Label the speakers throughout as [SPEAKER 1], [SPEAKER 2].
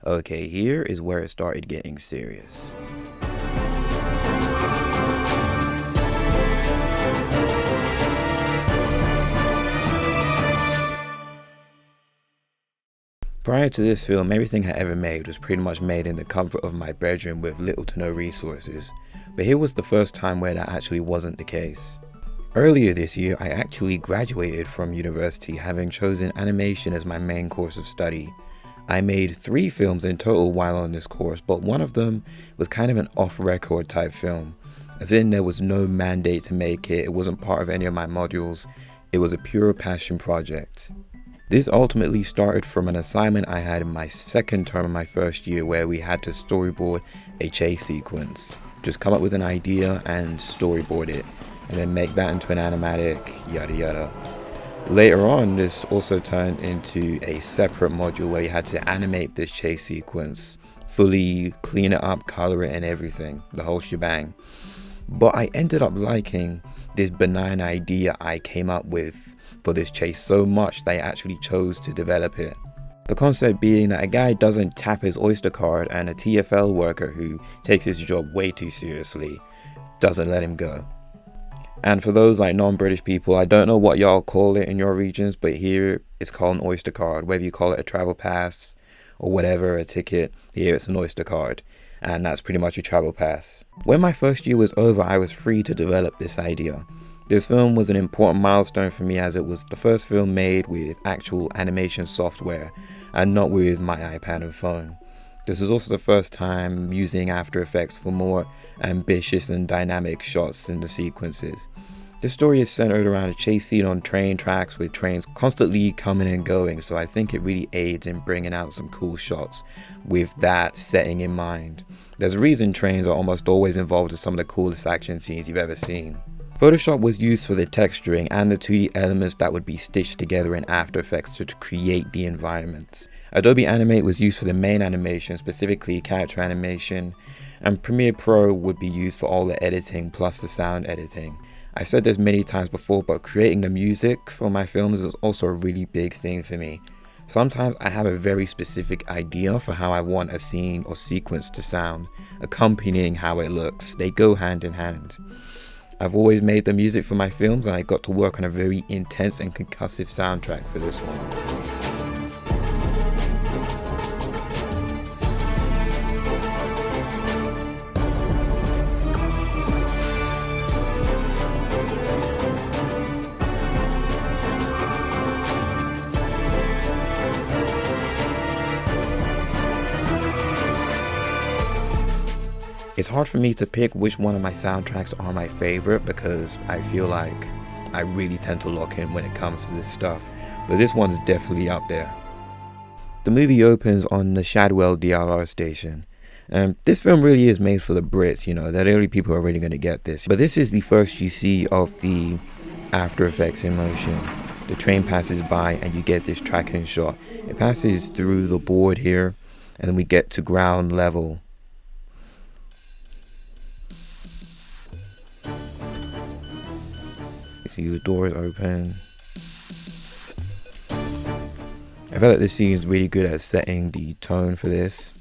[SPEAKER 1] Okay, here is where it started getting serious. Prior to this film, everything I ever made was pretty much made in the comfort of my bedroom with little to no resources, but here was the first time where that actually wasn't the case. Earlier this year, I actually graduated from university having chosen animation as my main course of study. I made 3 films in total while on this course, but one of them was kind of an off-record type film, as in there was no mandate to make it, it wasn't part of any of my modules, it was a pure passion project. This ultimately started from an assignment I had in my second term of my first year where we had to storyboard a chase sequence. Just come up with an idea and storyboard it, and then make that into an animatic, yada yada. Later on, this also turned into a separate module where you had to animate this chase sequence, fully clean it up, color it and everything, the whole shebang. But I ended up liking this benign idea I came up with for this chase so much that I actually chose to develop it. The concept being that a guy doesn't tap his Oyster card and a TFL worker who takes his job way too seriously doesn't let him go. And for those like non-British people, I don't know what y'all call it in your regions, but here it's called an Oyster card. Whether you call it a travel pass or whatever, a ticket, here it's an Oyster card. And that's pretty much a travel pass. When my first year was over, I was free to develop this idea. This film was an important milestone for me as it was the first film made with actual animation software and not with my iPad and phone. This was also the first time using After Effects for more ambitious and dynamic shots in the sequences. The story is centered around a chase scene on train tracks with trains constantly coming and going, so I think it really aids in bringing out some cool shots with that setting in mind. There's a reason trains are almost always involved in some of the coolest action scenes you've ever seen. Photoshop was used for the texturing and the 2D elements that would be stitched together in After Effects to create the environments. Adobe Animate was used for the main animation, specifically character animation, and Premiere Pro would be used for all the editing plus the sound editing. I've said this many times before, but creating the music for my films is also a really big thing for me. Sometimes I have a very specific idea for how I want a scene or sequence to sound, accompanying how it looks. They go hand in hand. I've always made the music for my films and I got to work on a very intense and concussive soundtrack for this one. It's hard for me to pick which one of my soundtracks are my favorite because I feel like I really tend to lock in when it comes to this stuff, but this one's definitely up there. The movie opens on the Shadwell DLR station. This film really is made for the Brits, you know, they're the only people who are really going to get this. But this is the first you see of the After Effects in motion. The train passes by and you get this tracking shot. It passes through the board here and then we get to ground level. See the doors open. I feel like this scene is really good at setting the tone for this,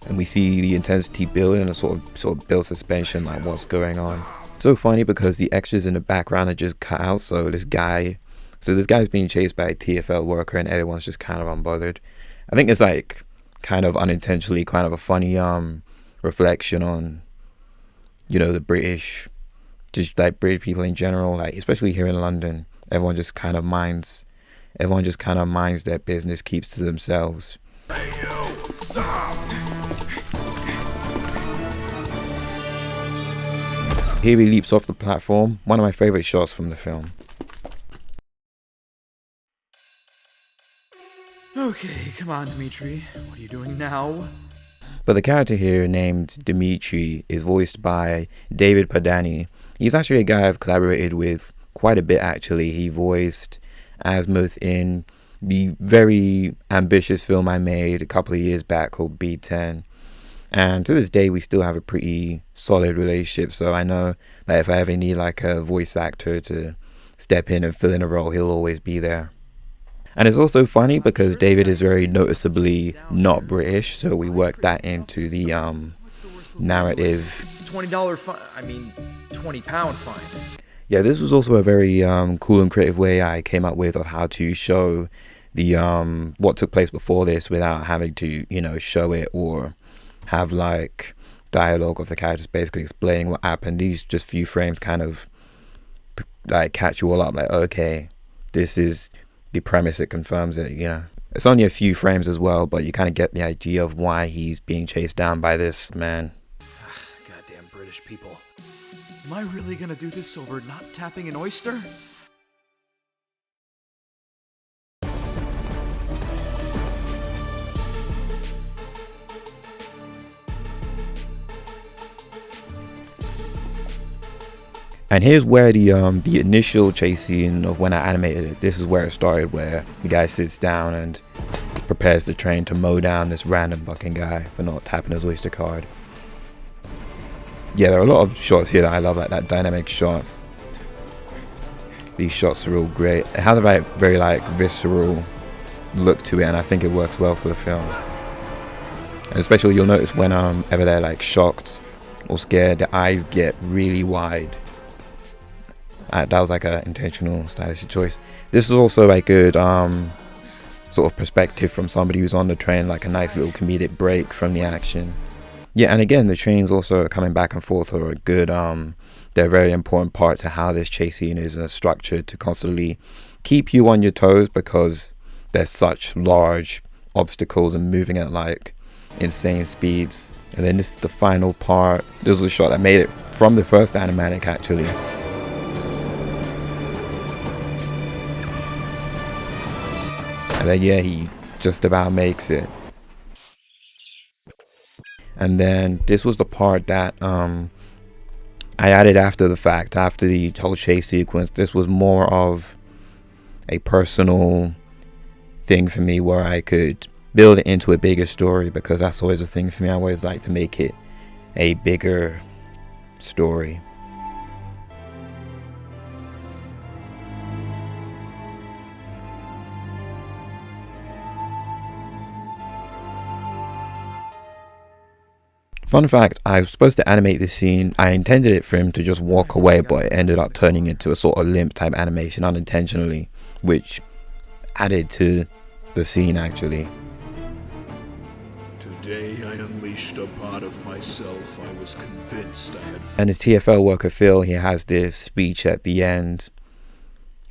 [SPEAKER 1] and we see the intensity build and a sort of build suspension, like what's going on. It's so funny because the extras in the background are just cut out. So this guy's being chased by a TFL worker, and everyone's just kind of unbothered. I think it's like kind of unintentionally kind of a funny reflection on, you know, the British. Just like British people in general, like especially here in London, everyone just kind of minds their business, keeps to themselves. Here he leaps off the platform, one of my favorite shots from the film.
[SPEAKER 2] Okay, come on, Dimitri. What are you doing now?
[SPEAKER 1] But the character here named Dimitri is voiced by David Padani. He's actually a guy I've collaborated with quite a bit actually. He voiced Azimuth in the very ambitious film I made a couple of years back called B10. And to this day we still have a pretty solid relationship, so I know that if I ever need like a voice actor to step in and fill in a role, he'll always be there. And it's also funny because David is very noticeably not British, so we worked that into the narrative.
[SPEAKER 2] $20 fine. I mean, 20-pound fine.
[SPEAKER 1] Yeah, this was also a very cool and creative way I came up with of how to show the what took place before this without having to, show it or have like dialogue of the characters basically explaining what happened. These just few frames kind of like catch you all up, like, okay, this is the premise, it confirms it. It's only a few frames as well, but you kind of get the idea of why he's being chased down by this man.
[SPEAKER 2] Goddamn British people. Am I really gonna do this over not tapping an oyster?
[SPEAKER 1] And here's where the initial chase scene of when I animated it, this is where it started, where the guy sits down and prepares the train to mow down this random fucking guy for not tapping his Oyster card. Yeah, there are a lot of shots here that I love, like that dynamic shot. These shots are all great. It has a very like visceral look to it, and I think it works well for the film. And especially you'll notice when ever they're like shocked or scared, their eyes get really wide. That was like an intentional stylistic choice. This is also a good sort of perspective from somebody who's on the train, like a nice little comedic break from the action. Yeah, and again, the trains also coming back and forth are a good, they're a very important part to how this chase scene is structured to constantly keep you on your toes because there's such large obstacles and moving at like insane speeds. And then this is the final part. This was a shot that made it from the first animatic actually. And then yeah, he just about makes it. And then this was the part that I added after the fact, after the whole chase sequence. This was more of a personal thing for me where I could build it into a bigger story, because that's always a thing for me. I always like to make it a bigger story. Fun fact, I was supposed to animate this scene. I intended it for him to just walk away, but it ended up turning into a sort of limp type animation unintentionally, which added to the scene actually.
[SPEAKER 3] Today I unleashed a part of myself I was convinced I had.
[SPEAKER 1] And his TFL worker Phil, he has this speech at the end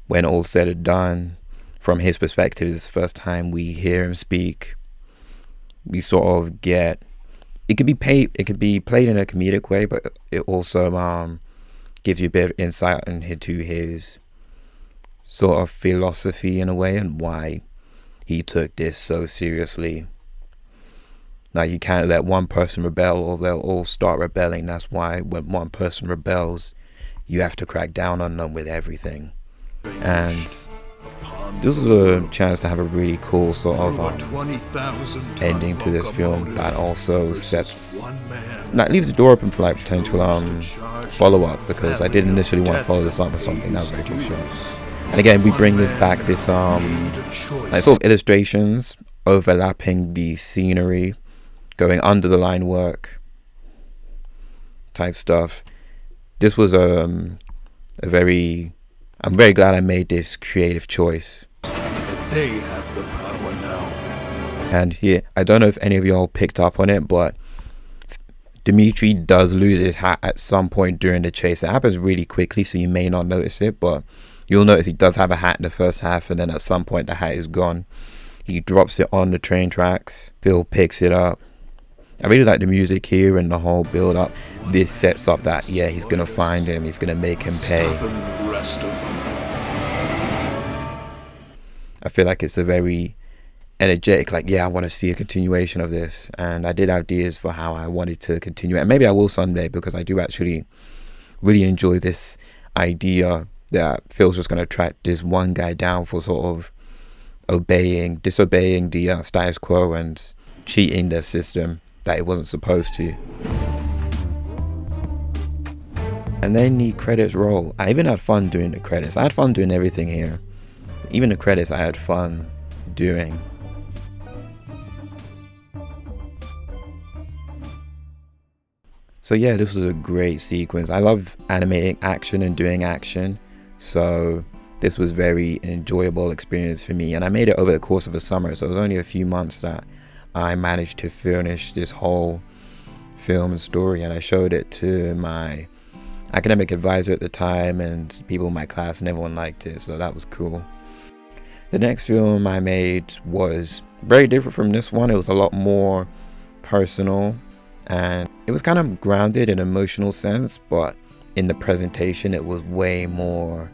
[SPEAKER 1] when all's said and done. From his perspective, it's the first time we hear him speak. We sort of get, it could be played in a comedic way, but it also gives you a bit of insight into his sort of philosophy in a way, and why he took this so seriously. Now, you can't let one person rebel or they'll all start rebelling. That's why when one person rebels, you have to crack down on them with everything. And this was a chance to have a really cool sort of ending to this film that also sets, that leaves the door open for like potential follow-up, because I did initially want to follow this up with something that was very too short. And again, we bring this back, this like sort of illustrations overlapping the scenery, going under the line work type stuff. This was I'm very glad I made this creative choice.
[SPEAKER 3] They have the power now.
[SPEAKER 1] And here, I don't know if any of y'all picked up on it, but Dimitri does lose his hat at some point during the chase. It happens really quickly, so you may not notice it, but you'll notice he does have a hat in the first half, and then at some point the hat is gone. He drops it on the train tracks. Phil picks it up. I really like the music here and the whole build up. This sets up that, yeah, he's gonna find him, he's gonna make him pay. I feel like it's a very energetic, like, yeah, I want to see a continuation of this. And I did ideas for how I wanted to continue it, and maybe I will someday, because I do actually really enjoy this idea that Phil's just going to track this one guy down for sort of disobeying the status quo and cheating the system that it wasn't supposed to. And then the credits roll. I even had fun doing the credits. I had fun doing everything here. even the credits I had fun doing. So yeah, this was a great sequence. I love animating action and doing action, so this was very enjoyable experience for me, and I made it over the course of a summer, so it was only a few months that I managed to finish this whole film and story, and I showed it to my academic advisor at the time and people in my class, and everyone liked it, so that was cool. The next film I made was very different from this one. It was a lot more personal, and it was kind of grounded in an emotional sense, but in the presentation it was way more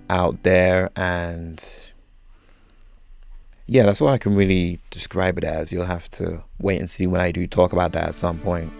[SPEAKER 1] out there, and yeah, that's all I can really describe it as. You'll have to wait and see when I do talk about that at some point.